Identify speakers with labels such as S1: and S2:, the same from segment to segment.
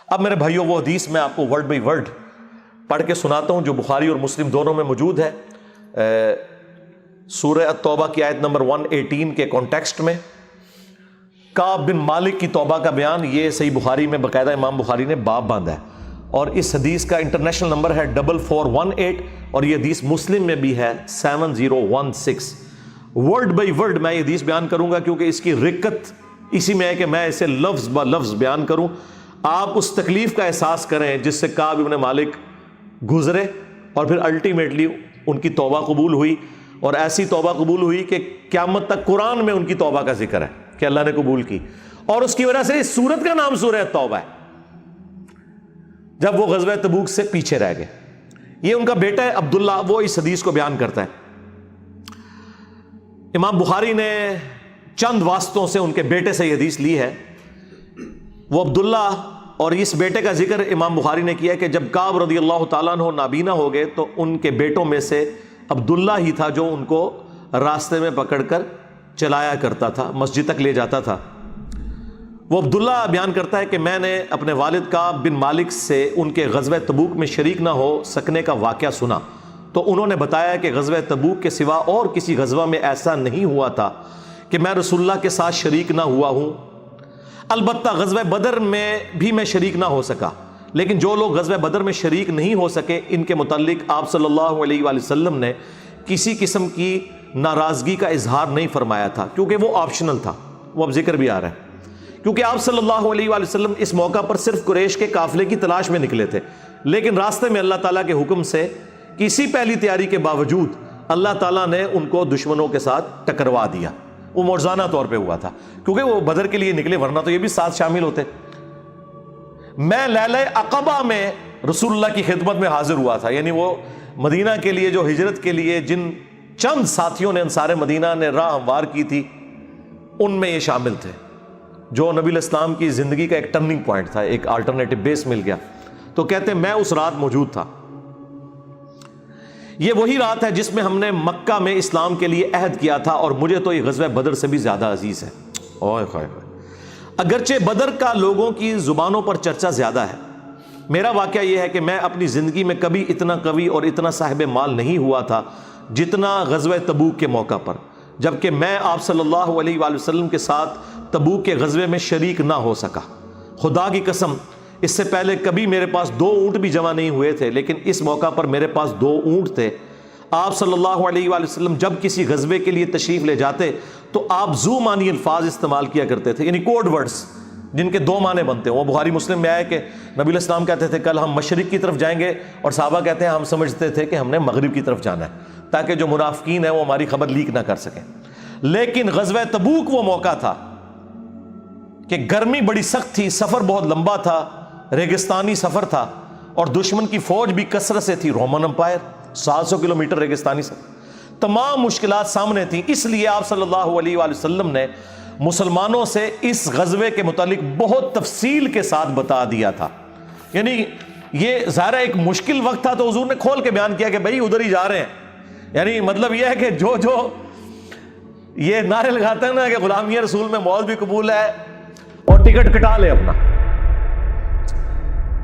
S1: اب میرے بھائیوں وہ حدیث میں آپ کو ورڈ بائی ورڈ پڑھ کے سناتا ہوں جو بخاری اور مسلم دونوں میں موجود ہے. سورہ التوبہ کی آیت نمبر 118 کے کانٹیکسٹ میں کعب بن مالک کی توبہ کا بیان یہ صحیح بخاری میں باقاعدہ امام بخاری نے باب باندھا ہے, اور اس حدیث کا انٹرنیشنل نمبر ہے 4418, اور یہ حدیث مسلم میں بھی ہے 7016. ورڈ بائی ورڈ میں یہ حدیث بیان کروں گا کیونکہ اس کی رکت اسی میں ہے کہ میں اسے لفظ با لفظ بیان کروں, آپ اس تکلیف کا احساس کریں جس سے کعب بن مالک گزرے اور پھر الٹیمیٹلی ان کی توبہ قبول ہوئی, اور ایسی توبہ قبول ہوئی کہ قیامت تک قرآن میں ان کی توبہ کا ذکر ہے کہ اللہ نے قبول کی, اور اس کی وجہ سے اس سورت کا نام سورہ التوبہ ہے جب وہ غزوہ تبوک سے پیچھے رہ گئے. یہ ان کا بیٹا ہے عبداللہ, وہ اس حدیث کو بیان کرتا ہے. امام بخاری نے چند واسطوں سے ان کے بیٹے سے یہ حدیث لی ہے. وہ عبداللہ اور اس بیٹے کا ذکر امام بخاری نے کیا کہ جب کعب رضی اللہ تعالیٰ عنہ نابینا ہو گئے تو ان کے بیٹوں میں سے عبداللہ ہی تھا جو ان کو راستے میں پکڑ کر چلایا کرتا تھا, مسجد تک لے جاتا تھا. وہ عبداللہ بیان کرتا ہے کہ میں نے اپنے والد کعب بن مالک سے ان کے غزوہ تبوک میں شریک نہ ہو سکنے کا واقعہ سنا, تو انہوں نے بتایا کہ غزوہ تبوک کے سوا اور کسی غزوہ میں ایسا نہیں ہوا تھا کہ میں رسول اللہ کے ساتھ شریک نہ ہوا ہوں. البتہ غزوہ بدر میں بھی میں شریک نہ ہو سکا, لیکن جو لوگ غزوہ بدر میں شریک نہیں ہو سکے ان کے متعلق آپ صلی اللہ علیہ وآلہ وسلم نے کسی قسم کی ناراضگی کا اظہار نہیں فرمایا تھا کیونکہ وہ آپشنل تھا. وہ اب ذکر بھی آ رہا ہے کیونکہ آپ صلی اللہ علیہ وآلہ وسلم اس موقع پر صرف قریش کے قافلے کی تلاش میں نکلے تھے, لیکن راستے میں اللہ تعالیٰ کے حکم سے کسی پہلی تیاری کے باوجود اللہ تعالیٰ نے ان کو دشمنوں کے ساتھ ٹکروا دیا. وہ موزانہ طور پہ ہوا تھا کیونکہ وہ بدر کے لیے نکلے, ورنہ تو یہ بھی ساتھ شامل ہوتے. میں لیلہ عقبہ میں رسول اللہ کی خدمت میں حاضر ہوا تھا, یعنی وہ مدینہ کے لیے جو ہجرت کے لیے جن چند ساتھیوں نے انصار مدینہ نے راہ ہموار کی تھی ان میں یہ شامل تھے, جو نبی الاسلام کی زندگی کا ایک ٹرننگ پوائنٹ تھا, ایک آلٹرنیٹو بیس مل گیا. تو کہتے ہیں میں اس رات موجود تھا. یہ وہی رات ہے جس میں ہم نے مکہ میں اسلام کے لیے عہد کیا تھا, اور مجھے تو یہ غزوہ بدر سے بھی زیادہ عزیز ہے. اوئے ہوئے ہوئے. اگرچہ بدر کا لوگوں کی زبانوں پر چرچا زیادہ ہے, میرا واقعہ یہ ہے کہ میں اپنی زندگی میں کبھی اتنا قوی اور اتنا صاحب مال نہیں ہوا تھا جتنا غزوہ تبوک کے موقع پر, جبکہ میں آپ صلی اللہ علیہ وآلہ وسلم کے ساتھ تبوک کے غزوے میں شریک نہ ہو سکا. خدا کی قسم اس سے پہلے کبھی میرے پاس 2 اونٹ بھی جمع نہیں ہوئے تھے, لیکن اس موقع پر میرے پاس 2 اونٹ تھے. آپ صلی اللہ علیہ وآلہ وسلم جب کسی غزوے کے لیے تشریف لے جاتے تو آپ ذو معنی الفاظ استعمال کیا کرتے تھے, یعنی کوڈ ورڈز جن کے 2 معنی بنتے ہیں. وہ بخاری مسلم میں آیا کہ نبی الاسلام کہتے تھے کل ہم مشرق کی طرف جائیں گے, اور صحابہ کہتے ہیں ہم سمجھتے تھے کہ ہم نے مغرب کی طرف جانا ہے تاکہ جو منافقین ہیں وہ ہماری خبر لیک نہ کر سکیں. لیکن غزوہ تبوک وہ موقع تھا کہ گرمی بڑی سخت تھی, سفر بہت لمبا تھا, ریگستانی سفر تھا, اور دشمن کی فوج بھی کثرت سے تھی. رومن امپائر 700 کلومیٹر ریگستانی سفر, تمام مشکلات سامنے تھیں. اس لیے آپ صلی اللہ علیہ وآلہ وسلم نے مسلمانوں سے اس غزوے کے متعلق بہت تفصیل کے ساتھ بتا دیا تھا. یعنی یہ ظاہر ایک مشکل وقت تھا تو حضور نے کھول کے بیان کیا کہ بھائی ادھر ہی جا رہے ہیں. یعنی مطلب یہ ہے کہ جو یہ نعرے لگاتا ہے نا کہ غلامی رسول میں موت بھی قبول ہے اور ٹکٹ کٹا لے اپنا,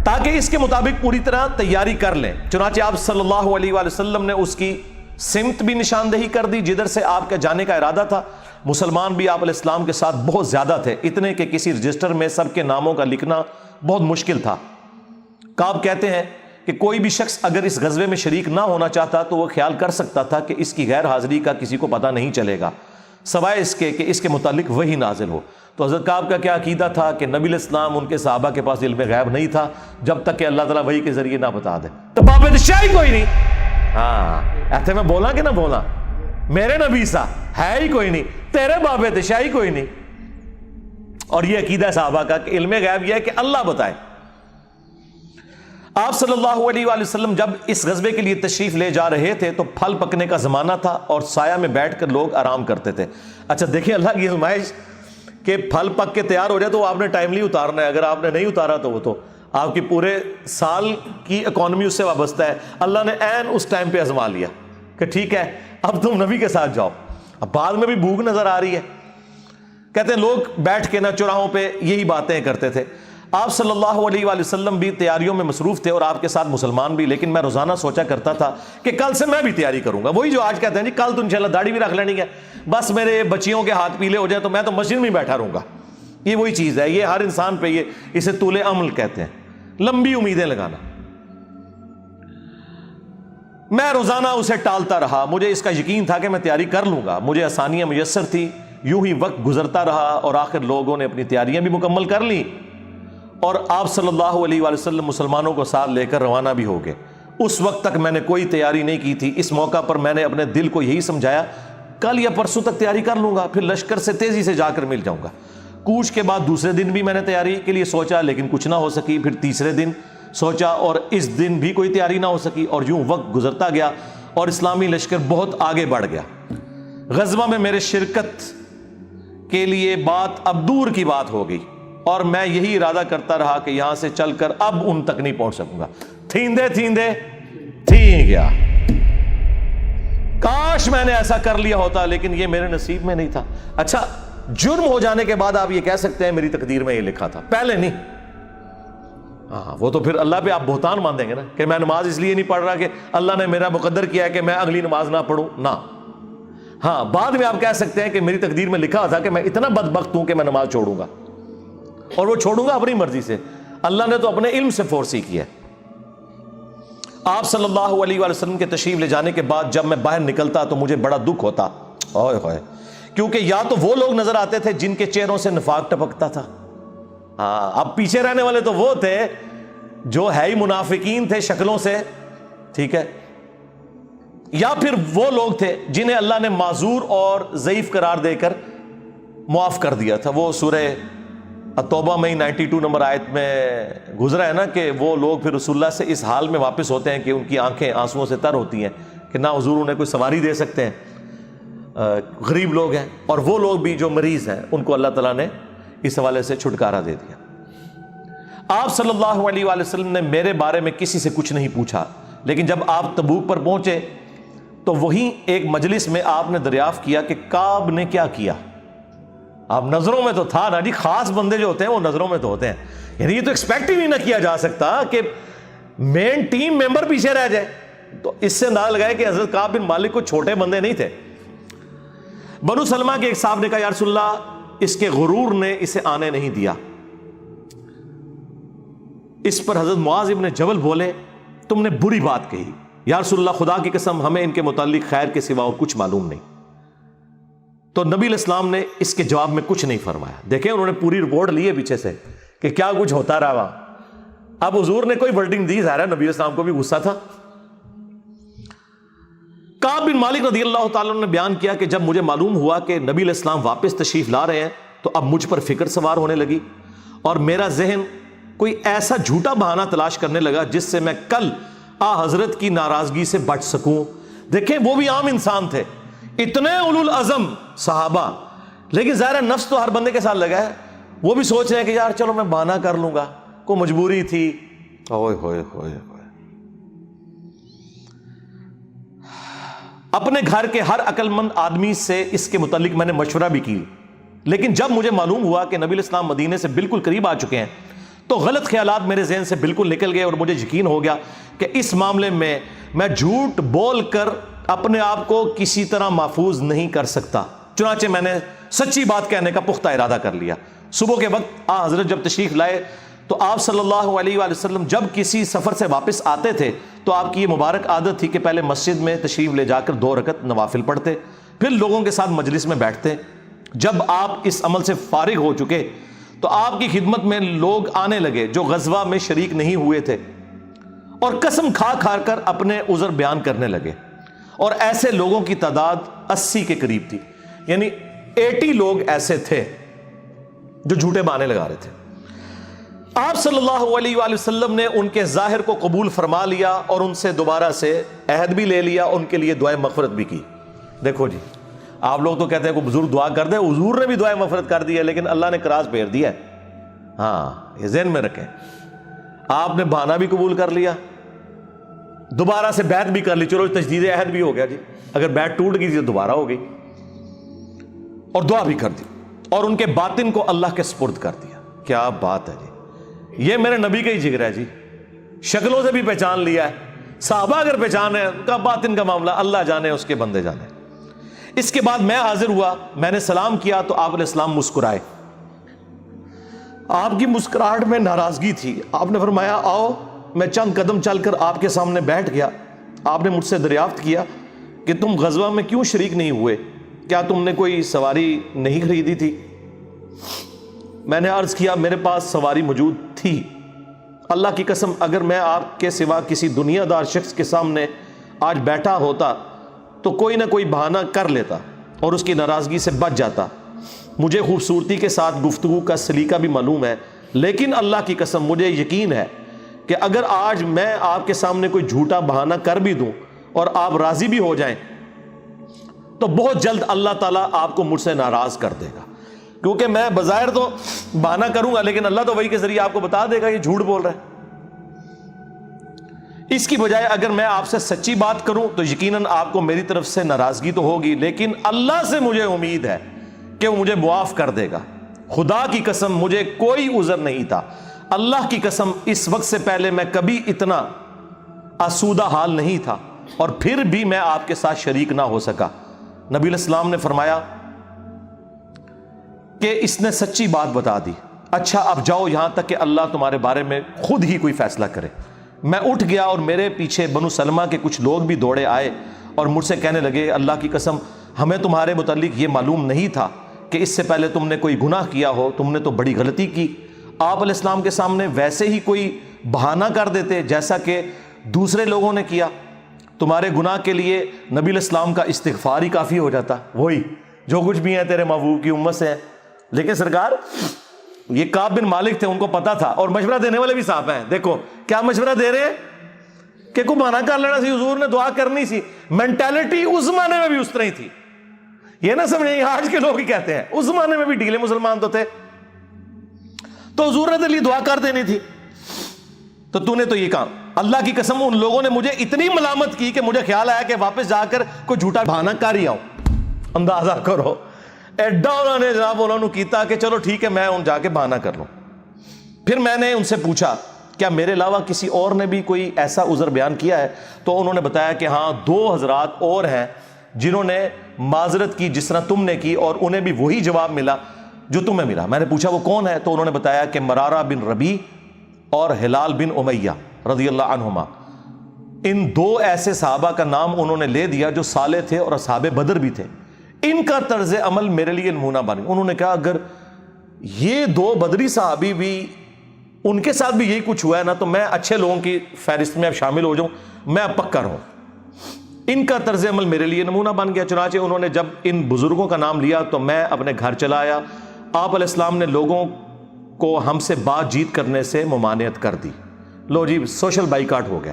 S1: تاکہ اس کے مطابق پوری طرح تیاری کر لیں. چنانچہ آپ صلی اللہ علیہ وآلہ وسلم نے اس کی سمت بھی نشاندہی کر دی جدھر سے آپ کا جانے کا ارادہ تھا. مسلمان بھی آپ علیہ السلام کے ساتھ بہت زیادہ تھے, اتنے کہ کسی رجسٹر میں سب کے ناموں کا لکھنا بہت مشکل تھا. کعب کہتے ہیں کہ کوئی بھی شخص اگر اس غزوے میں شریک نہ ہونا چاہتا تو وہ خیال کر سکتا تھا کہ اس کی غیر حاضری کا کسی کو پتہ نہیں چلے گا سوائے اس کے کہ اس کے متعلق وہی نازل ہو. تو حضرت کعب کا کیا عقیدہ تھا کہ نبی علیہ السلام ان کے صحابہ کے پاس علم غیب نہیں تھا جب تک کہ اللہ تعالیٰ وحی کے ذریعے نہ بتا دے. تو باب شاہی کوئی نہیں, ہاں ایسے میں بولا کہ نہ بولا, میرے نبی سا ہے ہی کوئی نہیں, تیرے باب شاہی کوئی نہیں. اور یہ عقیدہ صحابہ کا کہ علم غیب یہ ہے کہ اللہ بتائے. آپ صلی اللہ علیہ وآلہ وسلم جب اس غزوے کے لیے تشریف لے جا رہے تھے تو پھل پکنے کا زمانہ تھا اور سایہ میں بیٹھ کر لوگ آرام کرتے تھے. اچھا دیکھیں اللہ کی آزمائش کہ پھل پک کے تیار ہو جائے تو آپ نے ٹائملی اتارنا ہے, اگر آپ نے نہیں اتارا تو وہ تو آپ کی پورے سال کی اکانومی اس سے وابستہ ہے. اللہ نے عین اس ٹائم پہ آزما لیا کہ ٹھیک ہے اب تم نبی کے ساتھ جاؤ. اب بعد میں بھی بھوک نظر آ رہی ہے. کہتے ہیں لوگ بیٹھ کے نہ چوراہوں پہ یہی باتیں کرتے تھے. آپ صلی اللہ علیہ وآلہ وسلم بھی تیاریوں میں مصروف تھے اور آپ کے ساتھ مسلمان بھی، لیکن میں روزانہ سوچا کرتا تھا کہ کل سے میں بھی تیاری کروں گا. وہی جو آج کہتے ہیں جی کل تو انشاءاللہ داڑھی بھی رکھ لینی ہے، بس میرے بچیوں کے ہاتھ پیلے ہو جائے تو میں تو مسجد میں بیٹھا رہوں گا. یہ وہی چیز ہے، یہ ہر انسان پہ اسے طول عمل کہتے ہیں، لمبی امیدیں لگانا. میں روزانہ اسے ٹالتا رہا، مجھے اس کا یقین تھا کہ میں تیاری کر لوں گا، مجھے آسانیاں میسر تھی. یوں ہی وقت گزرتا رہا اور آخر لوگوں نے اپنی تیاریاں بھی مکمل کر لیں اور آپ صلی اللہ علیہ وآلہ وسلم مسلمانوں کو ساتھ لے کر روانہ بھی ہو گئے. اس وقت تک میں نے کوئی تیاری نہیں کی تھی. اس موقع پر میں نے اپنے دل کو یہی سمجھایا کل یا پرسوں تک تیاری کر لوں گا، پھر لشکر سے تیزی سے جا کر مل جاؤں گا. کوچ کے بعد دوسرے دن بھی میں نے تیاری کے لیے سوچا لیکن کچھ نہ ہو سکی. پھر تیسرے دن سوچا اور اس دن بھی کوئی تیاری نہ ہو سکی. اور یوں وقت گزرتا گیا اور اسلامی لشکر بہت آگے بڑھ گیا. غزوہ میں میرے شرکت کے لیے بات اب دور کی بات ہو گئی اور میں یہی ارادہ کرتا رہا کہ یہاں سے چل کر اب ان تک نہیں پہنچ سکوں گا. تھیندے تھی گیا. کاش میں نے ایسا کر لیا ہوتا، لیکن یہ میرے نصیب میں نہیں تھا. اچھا، جرم ہو جانے کے بعد آپ یہ کہہ سکتے ہیں میری تقدیر میں یہ لکھا تھا، پہلے نہیں. ہاں، وہ تو پھر اللہ پہ آپ بہتان مان دیں گے نا کہ میں نماز اس لیے نہیں پڑھ رہا کہ اللہ نے میرا مقدر کیا ہے کہ میں اگلی نماز نہ پڑھوں. نہ، ہاں بعد میں آپ کہہ سکتے ہیں کہ میری تقدیر میں لکھا تھا کہ میں اتنا بدبخت ہوں کہ میں نماز چھوڑوں گا، اور وہ چھوڑوں گا اپنی مرضی سے. اللہ نے تو اپنے علم سے فورسی کیا. آپ صلی اللہ علیہ وآلہ وسلم کے تشریف لے جانے کے بعد جب میں باہر نکلتا تو مجھے بڑا دکھ ہوتا، اوئے ہوئے، کیونکہ یا تو وہ لوگ نظر آتے تھے جن کے چہروں سے نفاق ٹپکتا تھا. ہاں، اب پیچھے رہنے والے تو وہ تھے جو ہے ہی منافقین تھے شکلوں سے، ٹھیک ہے، یا پھر وہ لوگ تھے جنہیں اللہ نے معذور اور ضعیف قرار دے کر معاف کر دیا تھا. وہ سورہ توبہ میں 92 نمبر آیت میں گزرا ہے نا کہ وہ لوگ پھر رسول اللہ سے اس حال میں واپس ہوتے ہیں کہ ان کی آنکھیں آنسوؤں سے تر ہوتی ہیں کہ نہ حضور انہیں کوئی سواری دے سکتے ہیں، غریب لوگ ہیں. اور وہ لوگ بھی جو مریض ہیں ان کو اللہ تعالیٰ نے اس حوالے سے چھٹکارا دے دیا. آپ صلی اللہ علیہ وآلہ وسلم نے میرے بارے میں کسی سے کچھ نہیں پوچھا، لیکن جب آپ تبوک پر پہنچے تو وہیں ایک مجلس میں آپ نے دریافت کیا کہ کعب نے کیا کیا. آپ نظروں میں تو تھا نا جی، خاص بندے جو ہوتے ہیں وہ نظروں میں تو ہوتے ہیں. یعنی یہ تو ایکسپیکٹ ہی نہیں نہ کیا جا سکتا کہ مین ٹیم ممبر پیچھے رہ جائے. تو اس سے اندازہ لگائے کہ حضرت کعب بن مالک کو چھوٹے بندے نہیں تھے. بنو سلمہ کے ایک صاحب نے کہا یا رسول اللہ اس کے غرور نے اسے آنے نہیں دیا. اس پر حضرت معاذ ابن جبل بولے تم نے بری بات کہی. یا رسول اللہ خدا کی قسم ہمیں ان کے متعلق خیر کے سوا اور کچھ معلوم نہیں. تو نبی علیہ السلام نے اس کے جواب میں کچھ نہیں فرمایا. دیکھیں انہوں نے پوری رپورٹ لی ہے پیچھے سے کہ کیا کچھ ہوتا رہا وہاں. اب حضور نے کوئی ورڈنگ دی، ظاہر ہے نبی علیہ السلام کو بھی غصہ تھا. کعب بن مالک رضی اللہ تعالیٰ عنہ نے بیان کیا کہ جب مجھے معلوم ہوا کہ نبی علیہ السلام واپس تشریف لا رہے ہیں تو اب مجھ پر فکر سوار ہونے لگی اور میرا ذہن کوئی ایسا جھوٹا بہانہ تلاش کرنے لگا جس سے میں کل حضرت کی ناراضگی سے بچ سکوں. دیکھیں وہ بھی عام انسان تھے، اتنے اولو العزم صحابہ، لیکن ظاہر نفس تو ہر بندے کے ساتھ لگا ہے. وہ بھی سوچ رہے ہیں کہ یار چلو میں بہانہ کر لوں گا، کوئی مجبوری تھی. اوئے ہوئے ہوئے ہوئے. اپنے گھر کے ہر عقل مند آدمی سے اس کے متعلق میں نے مشورہ بھی کی، لیکن جب مجھے معلوم ہوا کہ نبی علیہ السلام مدینے سے بالکل قریب آ چکے ہیں تو غلط خیالات میرے ذہن سے بالکل نکل گئے اور مجھے یقین ہو گیا کہ اس معاملے میں جھوٹ بول کر اپنے آپ کو کسی طرح محفوظ نہیں کر سکتا. چنانچہ میں نے سچی بات کہنے کا پختہ ارادہ کر لیا. صبح کے وقت حضرت جب تشریف لائے تو آپ صلی اللہ علیہ وآلہ وسلم جب کسی سفر سے واپس آتے تھے تو آپ کی یہ مبارک عادت تھی کہ پہلے مسجد میں تشریف لے جا کر 2 رکعت نوافل پڑھتے، پھر لوگوں کے ساتھ مجلس میں بیٹھتے. جب آپ اس عمل سے فارغ ہو چکے تو آپ کی خدمت میں لوگ آنے لگے جو غزوہ میں شریک نہیں ہوئے تھے اور قسم کھا کھا کر اپنے عذر بیان کرنے لگے. اور ایسے لوگوں کی تعداد 80 کے قریب تھی، یعنی 80 لوگ ایسے تھے جو جھوٹے بہانے لگا رہے تھے. آپ صلی اللہ علیہ وآلہ وسلم نے ان کے ظاہر کو قبول فرما لیا اور ان سے دوبارہ سے عہد بھی لے لیا، ان کے لیے دعائے مغفرت بھی کی. دیکھو جی، آپ لوگ تو کہتے ہیں کوئی بزرگ دعا کر دے، حضور نے بھی دعائے مغفرت کر دی ہے لیکن اللہ نے کراس پھیر دیا ہے. ہاں یہ ذہن میں رکھیں. آپ نے بہانہ بھی قبول کر لیا، دوبارہ سے بیعت بھی کر لی، چلو تجدید عہد بھی ہو گیا جی. اگر بیعت ٹوٹ گئی تو دوبارہ ہو گئی، اور دعا بھی کر دی اور ان کے باطن کو اللہ کے سپرد کر دیا. کیا بات ہے جی. یہ میرے نبی کا ہی جگر ہے جی، شکلوں سے بھی پہچان لیا ہے، صحابہ اگر پہچان رہے ہیں، کا باطن کا معاملہ اللہ جانے، اس کے بندے جانے۔ اس کے بعد میں حاضر ہوا، میں نے سلام کیا تو آپ علیہ السلام مسکرائے، آپ کی مسکراہٹ میں ناراضگی تھی۔ آپ نے فرمایا آؤ، میں چند قدم چل کر آپ کے سامنے بیٹھ گیا۔ آپ نے مجھ سے دریافت کیا کہ تم غزوہ میں کیوں شریک نہیں ہوئے، کیا تم نے کوئی سواری نہیں خریدی تھی؟ میں نے عرض کیا میرے پاس سواری موجود تھی، اللہ کی قسم اگر میں آپ کے سوا کسی دنیا دار شخص کے سامنے آج بیٹھا ہوتا تو کوئی نہ کوئی بہانہ کر لیتا اور اس کی ناراضگی سے بچ جاتا۔ مجھے خوبصورتی کے ساتھ گفتگو کا سلیقہ بھی معلوم ہے، لیکن اللہ کی قسم مجھے یقین ہے کہ اگر آج میں آپ کے سامنے کوئی جھوٹا بہانہ کر بھی دوں اور آپ راضی بھی ہو جائیں تو بہت جلد اللہ تعالیٰ آپ کو مجھ سے ناراض کر دے گا، کیونکہ میں بظاہر تو بہانہ کروں گا لیکن اللہ تو وحی کے ذریعے آپ کو بتا دے گا یہ جھوٹ بول رہا ہے۔ اس کی بجائے اگر میں آپ سے سچی بات کروں تو یقیناً آپ کو میری طرف سے ناراضگی تو ہوگی، لیکن اللہ سے مجھے امید ہے کہ وہ مجھے معاف کر دے گا۔ خدا کی قسم مجھے کوئی عذر نہیں تھا، اللہ کی قسم اس وقت سے پہلے میں کبھی اتنا آسودہ حال نہیں تھا، اور پھر بھی میں آپ کے ساتھ شریک نہ ہو سکا۔ نبی علیہ السلام نے فرمایا کہ اس نے سچی بات بتا دی، اچھا اب جاؤ یہاں تک کہ اللہ تمہارے بارے میں خود ہی کوئی فیصلہ کرے۔ میں اٹھ گیا اور میرے پیچھے بنو سلمہ کے کچھ لوگ بھی دوڑے آئے اور مجھ سے کہنے لگے اللہ کی قسم ہمیں تمہارے متعلق یہ معلوم نہیں تھا کہ اس سے پہلے تم نے کوئی گناہ کیا ہو، تم نے تو بڑی غلطی کی۔ آپ علیہ السلام کے سامنے ویسے ہی کوئی بہانہ کر دیتے جیسا کہ دوسرے لوگوں نے کیا، تمہارے گناہ کے لیے نبی علیہ السلام کا استغفار ہی کافی ہو جاتا، وہی جو کچھ بھی ہیں تیرے محبوب کی امت سے ہیں۔ لیکن سرکار یہ کعب بن مالک تھے، ان کو پتا تھا، اور مشورہ دینے والے بھی صاحب ہیں، دیکھو کیا مشورہ دے رہے ہیں کہ کو بہانہ کر لینا سی، حضور نے دعا کرنی سی۔ مینٹالٹی اس زمانے میں بھی اس طرح ہی تھی، یہ نہ سمجھیں آج کے لوگ ہی کہتے ہیں، اس زمانے میں بھی ڈھیلے مسلمان تو تھے، تو حضور نے لیے دعا کر دینی تھی۔ تو تو نے تو یہ کہا، اللہ کی قسم ان لوگوں نے مجھے اتنی ملامت کی کہ مجھے خیال آیا کہ واپس جا کر کوئی جھوٹا بہانہ کر ہی آؤں۔ اندازہ کرو ایڈا انہوں نے جناب انہوں نے کیتا کہ چلو ٹھیک ہے میں ان جا کے بہانہ کر لوں۔ پھر میں نے ان سے پوچھا کیا میرے علاوہ کسی اور نے بھی کوئی ایسا عذر بیان کیا ہے؟ تو انہوں نے بتایا کہ ہاں 2 حضرات اور ہیں جنہوں نے معذرت کی جس طرح تم نے کی، اور انہیں بھی وہی جواب ملا جو تمہیں ملا۔ میں نے پوچھا وہ کون ہے؟ تو انہوں نے بتایا کہ مرارہ بن ربیع اور ہلال بن امیہ رضی اللہ عنہما، ان 2 ایسے صحابہ کا نام انہوں نے لے دیا جو صالح تھے اور اصحاب بدر بھی تھے، ان کا طرز عمل میرے لیے نمونہ بن گیا۔ انہوں نے کہا اگر یہ 2 بدری صحابی بھی ان کے ساتھ بھی یہی کچھ ہوا ہے نا تو میں اچھے لوگوں کی فہرست میں اب شامل ہو جاؤں، میں اب پکا رہوں۔ ان کا طرز عمل میرے لیے نمونہ بن گیا۔ چنانچہ انہوں نے جب ان بزرگوں کا نام لیا تو میں اپنے گھر چلا آیا۔ آپ علیہ السلام نے لوگوں کو ہم سے بات چیت کرنے سے ممانعت کر دی۔ لو جی سوشل بائیکاٹ ہو گیا۔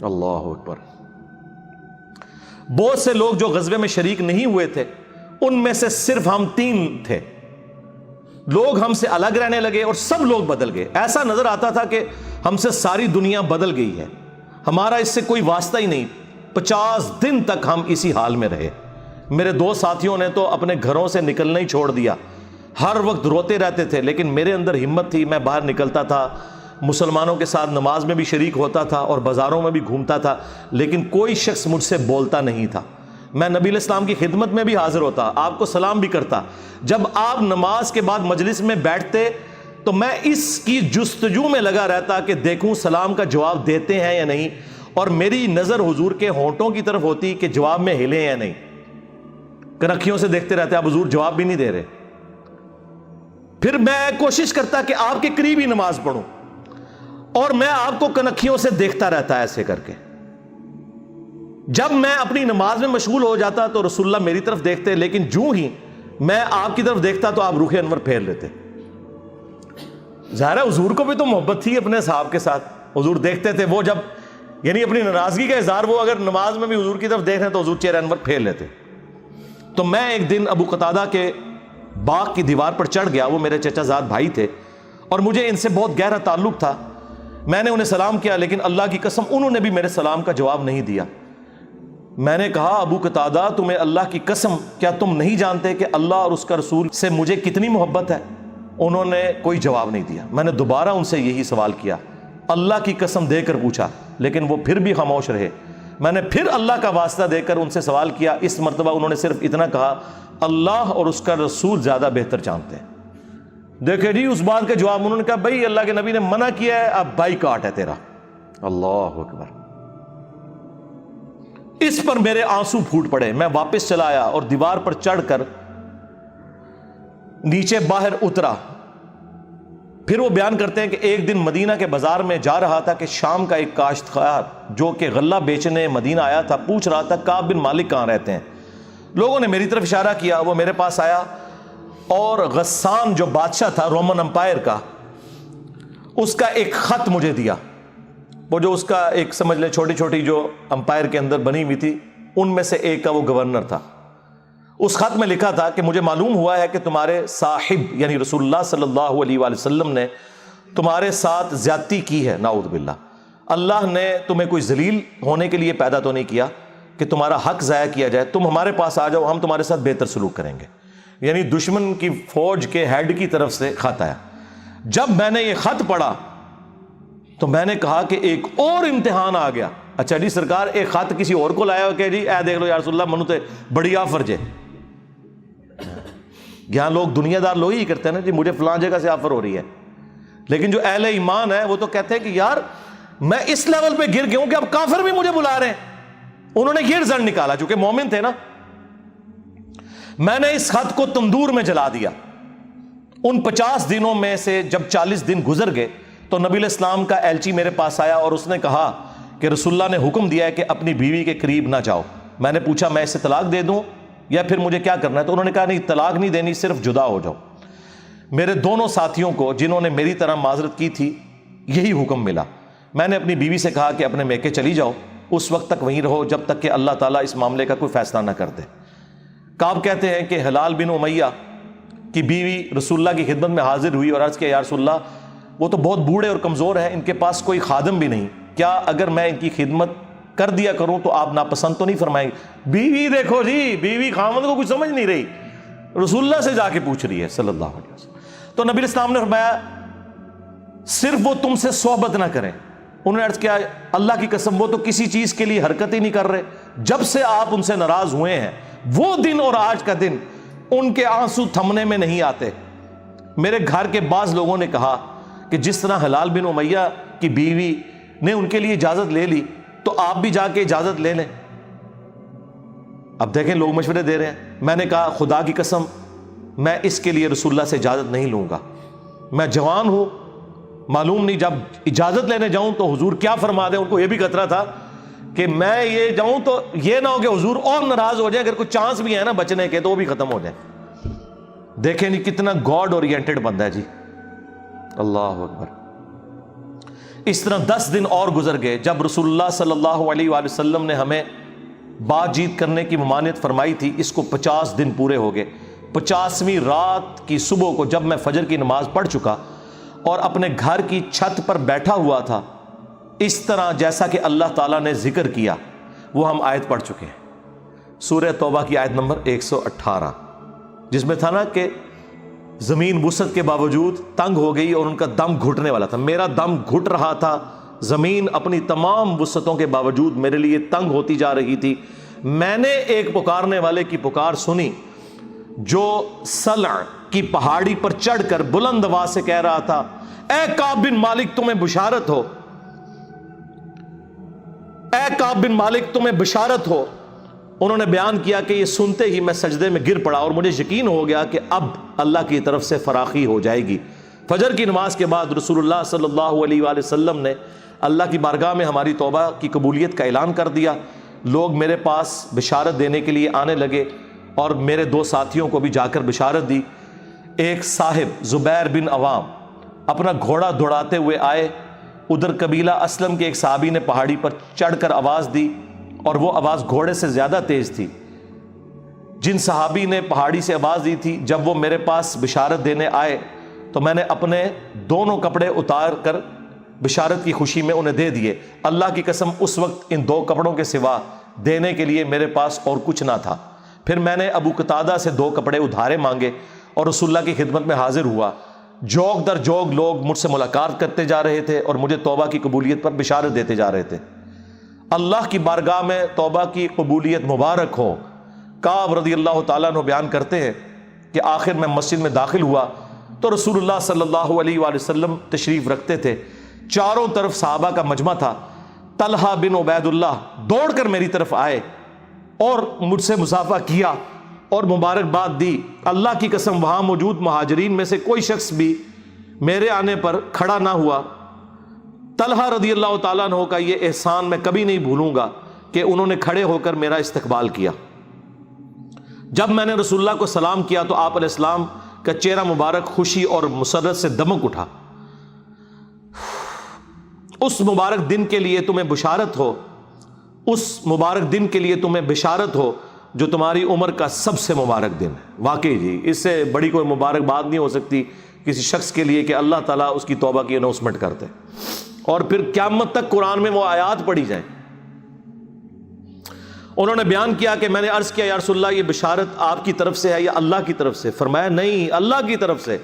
S1: اللہ اکبر۔ بہت سے لوگ جو غزوے میں شریک نہیں ہوئے تھے ان میں سے صرف ہم 3 تھے، لوگ ہم سے الگ رہنے لگے اور سب لوگ بدل گئے۔ ایسا نظر آتا تھا کہ ہم سے ساری دنیا بدل گئی ہے، ہمارا اس سے کوئی واسطہ ہی نہیں۔ 50 دن تک ہم اسی حال میں رہے۔ میرے 2 ساتھیوں نے تو اپنے گھروں سے نکلنا ہی چھوڑ دیا، ہر وقت روتے رہتے تھے، لیکن میرے اندر ہمت تھی، میں باہر نکلتا تھا، مسلمانوں کے ساتھ نماز میں بھی شریک ہوتا تھا اور بازاروں میں بھی گھومتا تھا، لیکن کوئی شخص مجھ سے بولتا نہیں تھا۔ میں نبی علیہ السلام کی خدمت میں بھی حاضر ہوتا، آپ کو سلام بھی کرتا۔ جب آپ نماز کے بعد مجلس میں بیٹھتے تو میں اس کی جستجو میں لگا رہتا کہ دیکھوں سلام کا جواب دیتے ہیں یا نہیں، اور میری نظر حضور کے ہونٹوں کی طرف ہوتی کہ جواب میں ہلے یا نہیں۔ کنکھیوں سے دیکھتے رہتے اب حضور جواب بھی نہیں دے رہے۔ پھر میں کوشش کرتا کہ آپ کے قریب ہی نماز پڑھوں، اور میں آپ کو کنکھیوں سے دیکھتا رہتا ایسے کر کے۔ جب میں اپنی نماز میں مشغول ہو جاتا تو رسول اللہ میری طرف دیکھتے، لیکن جو ہی میں آپ کی طرف دیکھتا تو آپ رخ انور پھیر لیتے۔ ظاہر ہے حضور کو بھی تو محبت تھی اپنے صحاب کے ساتھ، حضور دیکھتے تھے، وہ جب یعنی اپنی ناراضگی کا اظہار وہ اگر نماز میں بھی حضور کی طرف دیکھ رہے ہیں تو حضور چہرہ انور پھیر لیتے۔ تو میں ایک دن ابو قتادہ کے باغ کی دیوار پر چڑھ گیا، وہ میرے چچا زاد بھائی تھے اور مجھے ان سے بہت گہرا تعلق تھا۔ میں نے انہیں سلام کیا، لیکن اللہ کی قسم انہوں نے بھی میرے سلام کا جواب نہیں دیا۔ میں نے کہا ابو قتادہ تمہیں اللہ کی قسم کیا تم نہیں جانتے کہ اللہ اور اس کا رسول سے مجھے کتنی محبت ہے؟ انہوں نے کوئی جواب نہیں دیا. میں نے دوبارہ ان سے یہی سوال کیا, اللہ کی قسم دے کر پوچھا, لیکن وہ پھر بھی خاموش رہے. میں نے پھر اللہ کا واسطہ دے کر ان سے سوال کیا. اس مرتبہ انہوں نے صرف اتنا کہا, اللہ اور اس کا رسول زیادہ بہتر جانتے ہیں. دیکھیں جی اس بات کا جواب انہوں نے کہا, بھائی اللہ کے نبی نے منع کیا ہے, اب بائی کاٹ ہے تیرا. اللہ اکبر. اس پر میرے آنسو پھوٹ پڑے. میں واپس چلا آیا اور دیوار پر چڑھ کر نیچے باہر اترا. پھر وہ بیان کرتے ہیں کہ ایک دن مدینہ کے بازار میں جا رہا تھا کہ شام کا ایک کاشتکار جو کہ غلہ بیچنے مدینہ آیا تھا پوچھ رہا تھا کعب بن مالک کہاں رہتے ہیں. لوگوں نے میری طرف اشارہ کیا, وہ میرے پاس آیا اور غسان جو بادشاہ تھا رومن امپائر کا, اس کا ایک خط مجھے دیا. وہ جو اس کا ایک سمجھ لیں چھوٹی چھوٹی جو امپائر کے اندر بنی ہوئی تھی, ان میں سے ایک کا وہ گورنر تھا. اس خط میں لکھا تھا کہ مجھے معلوم ہوا ہے کہ تمہارے صاحب یعنی رسول اللہ صلی اللہ علیہ وآلہ وسلم نے تمہارے ساتھ زیادتی کی ہے, نعوذ باللہ. اللہ نے تمہیں کوئی ذلیل ہونے کے لیے پیدا تو نہیں کیا کہ تمہارا حق ضائع کیا جائے. تم ہمارے پاس آ جاؤ, ہم تمہارے ساتھ بہتر سلوک کریں گے. یعنی دشمن کی فوج کے ہیڈ کی طرف سے خط آیا. جب میں نے یہ خط پڑھا تو میں نے کہا کہ ایک اور امتحان آ گیا. اچھا جی سرکار, ایک خط کسی اور کو لایا ہو کہ جی اے دیکھ لو یا رسول اللہ منو تے بڑی آفر جے. یہاں لوگ دنیا دار لوگ ہی کرتے ہیں نا جی, مجھے فلاں جگہ سے آفر ہو رہی ہے. لیکن جو اہل ایمان ہے وہ تو کہتے ہیں کہ یار میں اس لیول پہ گر گیا ہوں کہ اب کافر بھی مجھے بلا رہے ہیں. انہوں نے یہ رزلٹ نکالا, چونکہ مومن تھے نا. میں نے اس خط کو تندور میں جلا دیا. ان 50 دنوں میں سے جب 40 دن گزر گئے تو نبی علیہ السلام کا ایلچی میرے پاس آیا اور اس نے کہا کہ رسول اللہ نے حکم دیا ہے کہ اپنی بیوی کے قریب نہ جاؤ. میں نے پوچھا میں اسے طلاق دے دوں یا پھر مجھے کیا کرنا ہے؟ تو انہوں نے کہا نہیں, طلاق نہیں دینی, صرف جدا ہو جاؤ. میرے دونوں ساتھیوں کو جنہوں نے میری طرح معذرت کی تھی یہی حکم ملا. میں نے اپنی بیوی سے کہا کہ اپنے میکے چلی جاؤ, اس وقت تک وہیں رہو جب تک کہ اللہ تعالیٰ اس معاملے کا کوئی فیصلہ نہ کر دے. کعب کہتے ہیں کہ ہلال بن امیہ کی بیوی رسول اللہ کی خدمت میں حاضر ہوئی اور عرض کیا یا رسول اللہ وہ تو بہت بوڑھے اور کمزور ہیں, ان کے پاس کوئی خادم بھی نہیں, کیا اگر میں ان کی خدمت کر دیا کروں تو آپ ناپسند تو نہیں فرمائیں گے؟ بیوی دیکھو جی, بیوی خامد کو کچھ سمجھ نہیں رہی, رسول اللہ سے جا کے پوچھ رہی ہے صلی اللہ علیہ وسلم. تو نبی اسلام نے فرمایا صرف وہ تم سے صحبت نہ کریں. انہوں نے عرض کیا اللہ کی قسم وہ تو کسی چیز کے لیے حرکت ہی نہیں کر رہے. جب سے آپ ان سے ناراض ہوئے ہیں وہ دن اور آج کا دن ان کے آنسو تھمنے میں نہیں آتے. میرے گھر کے بعض لوگوں نے کہا کہ جس طرح ہلال بن امیہ کی بیوی نے ان کے لیے اجازت لے لی تو آپ بھی جا کے اجازت لے لیں. اب دیکھیں لوگ مشورے دے رہے ہیں. میں نے کہا خدا کی قسم میں اس کے لیے رسول اللہ سے اجازت نہیں لوں گا. میں جوان ہوں, معلوم نہیں جب اجازت لینے جاؤں تو حضور کیا فرما دیں. ان کو یہ بھی خطرہ تھا کہ میں یہ جاؤں تو یہ نہ ہو کہ حضور اور ناراض ہو جائیں, اگر کوئی چانس بھی ہے نا بچنے کے تو وہ بھی ختم ہو جائیں. دیکھیں نہیں کتنا گاڈ اورینٹڈ بندہ ہے جی, اللہ اکبر. اس طرح 10 دن اور گزر گئے. جب رسول اللہ صلی اللہ علیہ وآلہ وسلم نے ہمیں بات چیت کرنے کی ممانعت فرمائی تھی, اس کو 50 دن پورے ہو گئے. 50ویں رات کی صبح کو جب میں فجر کی نماز پڑھ چکا اور اپنے گھر کی چھت پر بیٹھا ہوا تھا, اس طرح جیسا کہ اللہ تعالیٰ نے ذکر کیا وہ ہم آیت پڑھ چکے ہیں, سورہ توبہ کی آیت نمبر 118, جس میں تھا نا کہ زمین وسعت کے باوجود تنگ ہو گئی اور ان کا دم گھٹنے والا تھا. میرا دم گھٹ رہا تھا, زمین اپنی تمام وسعتوں کے باوجود میرے لیے تنگ ہوتی جا رہی تھی. میں نے ایک پکارنے والے کی پکار سنی جو سلع کی پہاڑی پر چڑھ کر بلند آواز سے کہہ رہا تھا اے کعب بن مالک تمہیں بشارت ہو, اے کعب بن مالک تمہیں بشارت ہو. انہوں نے بیان کیا کہ یہ سنتے ہی میں سجدے میں گر پڑا اور مجھے یقین ہو گیا کہ اب اللہ کی طرف سے فراخی ہو جائے گی. فجر کی نماز کے بعد رسول اللہ صلی اللہ علیہ وآلہ وسلم نے اللہ کی بارگاہ میں ہماری توبہ کی قبولیت کا اعلان کر دیا. لوگ میرے پاس بشارت دینے کے لیے آنے لگے اور میرے 2 ساتھیوں کو بھی جا کر بشارت دی. ایک صاحب زبیر بن عوام اپنا گھوڑا دوڑاتے ہوئے آئے. ادھر قبیلہ اسلم کے ایک صحابی نے پہاڑی پر چڑھ کر آواز دی اور وہ آواز گھوڑے سے زیادہ تیز تھی. جن صحابی نے پہاڑی سے آواز دی تھی جب وہ میرے پاس بشارت دینے آئے تو میں نے اپنے دونوں کپڑے اتار کر بشارت کی خوشی میں انہیں دے دیے. اللہ کی قسم اس وقت ان 2 کپڑوں کے سوا دینے کے لیے میرے پاس اور کچھ نہ تھا. پھر میں نے ابو قتادہ سے 2 کپڑے ادھارے مانگے اور رسول اللہ کی خدمت میں حاضر ہوا. جوگ در جوگ لوگ مجھ سے ملاقات کرتے جا رہے تھے اور مجھے توبہ کی قبولیت پر بشارت دیتے جا رہے تھے۔ اللہ کی بارگاہ میں توبہ کی قبولیت مبارک ہو۔ کعب رضی اللہ تعالیٰ عنہ بیان کرتے ہیں کہ آخر میں مسجد میں داخل ہوا تو رسول اللہ صلی اللہ علیہ وآلہ وسلم تشریف رکھتے تھے، چاروں طرف صحابہ کا مجمع تھا۔ طلحہ بن عبید اللہ دوڑ کر میری طرف آئے اور مجھ سے مصافحہ کیا اور مبارکباد دی۔ اللہ کی قسم وہاں موجود مہاجرین میں سے کوئی شخص بھی میرے آنے پر کھڑا نہ ہوا۔ طلحہ رضی اللہ تعالیٰ عنہ کا یہ احسان میں کبھی نہیں بھولوں گا کہ انہوں نے کھڑے ہو کر میرا استقبال کیا۔ جب میں نے رسول اللہ کو سلام کیا تو آپ علیہ السلام کا چہرہ مبارک خوشی اور مسرت سے دمک اٹھا۔ اس مبارک دن کے لیے تمہیں بشارت ہو، اس مبارک دن کے لیے تمہیں بشارت ہو جو تمہاری عمر کا سب سے مبارک دن ہے۔ واقعی جی اس سے بڑی کوئی مبارک بات نہیں ہو سکتی کسی شخص کے لیے کہ اللہ تعالیٰ اس کی توبہ کی اناؤنسمنٹ کرتے اور پھر قیامت تک قرآن میں وہ آیات پڑھی جائیں۔ انہوں نے بیان کیا کہ میں نے عرض کیا یا رسول اللہ یہ بشارت آپ کی طرف سے ہے یا اللہ کی طرف سے؟ فرمایا نہیں، اللہ کی طرف سے۔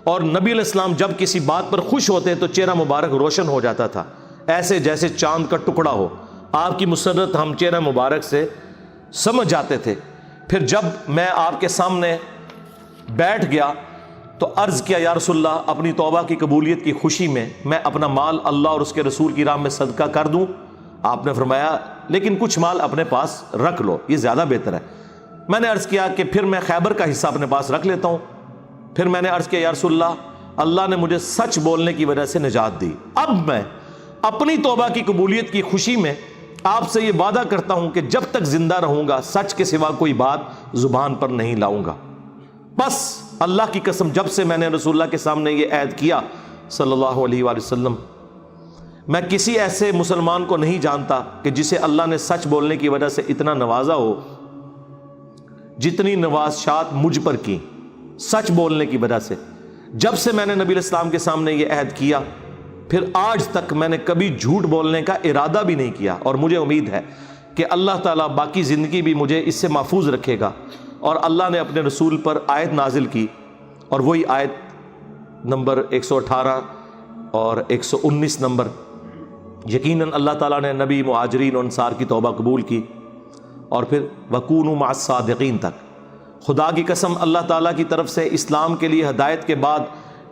S1: اور نبی علیہ السلام جب کسی بات پر خوش ہوتے تو چہرہ مبارک روشن ہو جاتا تھا، ایسے جیسے چاند کا ٹکڑا ہو۔ آپ کی مسرت ہم چہرہ مبارک سے سمجھ جاتے تھے۔ پھر جب میں آپ کے سامنے بیٹھ گیا تو عرض کیا یا رسول اللہ اپنی توبہ کی قبولیت کی خوشی میں میں اپنا مال اللہ اور اس کے رسول کی راہ میں صدقہ کر دوں؟ آپ نے فرمایا لیکن کچھ مال اپنے پاس رکھ لو، یہ زیادہ بہتر ہے۔ میں نے عرض کیا کہ پھر میں خیبر کا حصہ اپنے پاس رکھ لیتا ہوں۔ پھر میں نے عرض کیا یا رسول اللہ نے مجھے سچ بولنے کی وجہ سے نجات دی، اب میں اپنی توبہ کی قبولیت کی خوشی میں آپ سے یہ وعدہ کرتا ہوں کہ جب تک زندہ رہوں گا سچ کے سوا کوئی بات زبان پر نہیں لاؤں گا۔ بس اللہ کی قسم جب سے میں نے رسول اللہ کے سامنے یہ عہد کیا صلی اللہ علیہ وآلہ وسلم، میں کسی ایسے مسلمان کو نہیں جانتا کہ جسے اللہ نے سچ بولنے کی وجہ سے اتنا نوازا ہو جتنی نوازشات مجھ پر کی سچ بولنے کی وجہ سے۔ جب سے میں نے نبی علیہ السلام کے سامنے یہ عہد کیا پھر آج تک میں نے کبھی جھوٹ بولنے کا ارادہ بھی نہیں کیا، اور مجھے امید ہے کہ اللہ تعالیٰ باقی زندگی بھی مجھے اس سے محفوظ رکھے گا۔ اور اللہ نے اپنے رسول پر آیت نازل کی، اور وہی آیت نمبر 118 اور 119 نمبر، یقیناً اللہ تعالیٰ نے نبی مہاجرین و انصار کی توبہ قبول کی، اور پھر وَكُونُوا مَعَ الصَّادِقِينَ تک۔ خدا کی قسم اللہ تعالیٰ کی طرف سے اسلام کے لیے ہدایت کے بعد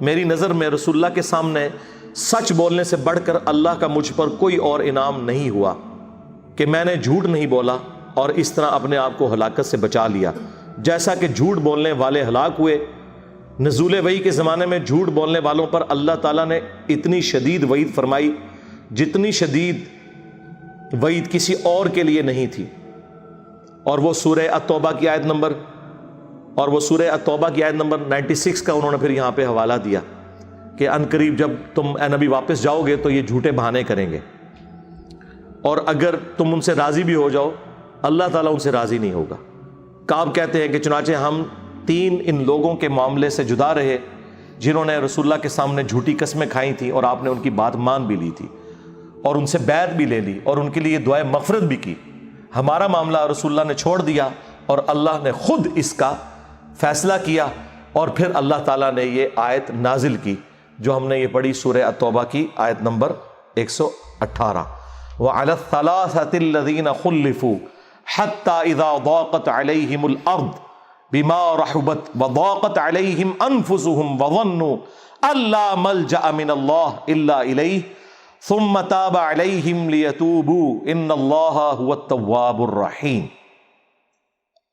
S1: میری نظر میں رسول اللہ کے سامنے سچ بولنے سے بڑھ کر اللہ کا مجھ پر کوئی اور انعام نہیں ہوا کہ میں نے جھوٹ نہیں بولا اور اس طرح اپنے آپ کو ہلاکت سے بچا لیا۔ جیسا کہ جھوٹ بولنے والے ہلاک ہوئے، نزول وحی کے زمانے میں جھوٹ بولنے والوں پر اللہ تعالیٰ نے اتنی شدید وعید فرمائی جتنی شدید وعید کسی اور کے لیے نہیں تھی۔ اور وہ سورہ التوبہ کی آیت نمبر 96 کا انہوں نے پھر یہاں پہ حوالہ دیا کہ ان قریب جب تم اے نبی واپس جاؤ گے تو یہ جھوٹے بہانے کریں گے، اور اگر تم ان سے راضی بھی ہو جاؤ اللہ تعالیٰ ان سے راضی نہیں ہوگا۔ کعب کہتے ہیں کہ چنانچہ ہم 3 ان لوگوں کے معاملے سے جدا رہے جنہوں نے رسول اللہ کے سامنے جھوٹی قسمیں کھائی تھیں اور آپ نے ان کی بات مان بھی لی تھی اور ان سے بیعت بھی لے لی اور ان کے لیے دعائے مغفرت بھی کی۔ ہمارا معاملہ رسول اللہ نے چھوڑ دیا اور اللہ نے خود اس کا فیصلہ کیا، اور پھر اللہ تعالیٰ نے یہ آیت نازل کی جو ہم نے یہ پڑھی سورہ التوبہ کی آیت نمبر 118، وَعَلَى الثَّلَاثَةِ الَّذِينَ خُلِّفُوا حَتَّى إِذَا ضَاقَتْ عَلَيْهِمُ الْأَرْضُ بِمَا رَحُبَتْ وَضَاقَتْ عَلَيْهِمْ أَنفُسُهُمْ وَظَنُّوا أَن لَّا مَلْجَأَ مِنَ اللَّهِ إِلَّا إِلَيْهِ ثُمَّ تَابَ عَلَيْهِمْ لِيَتُوبُوا إِنَّ اللَّهَ هُوَ التَّوَّابُ الرَّحِيمُ۔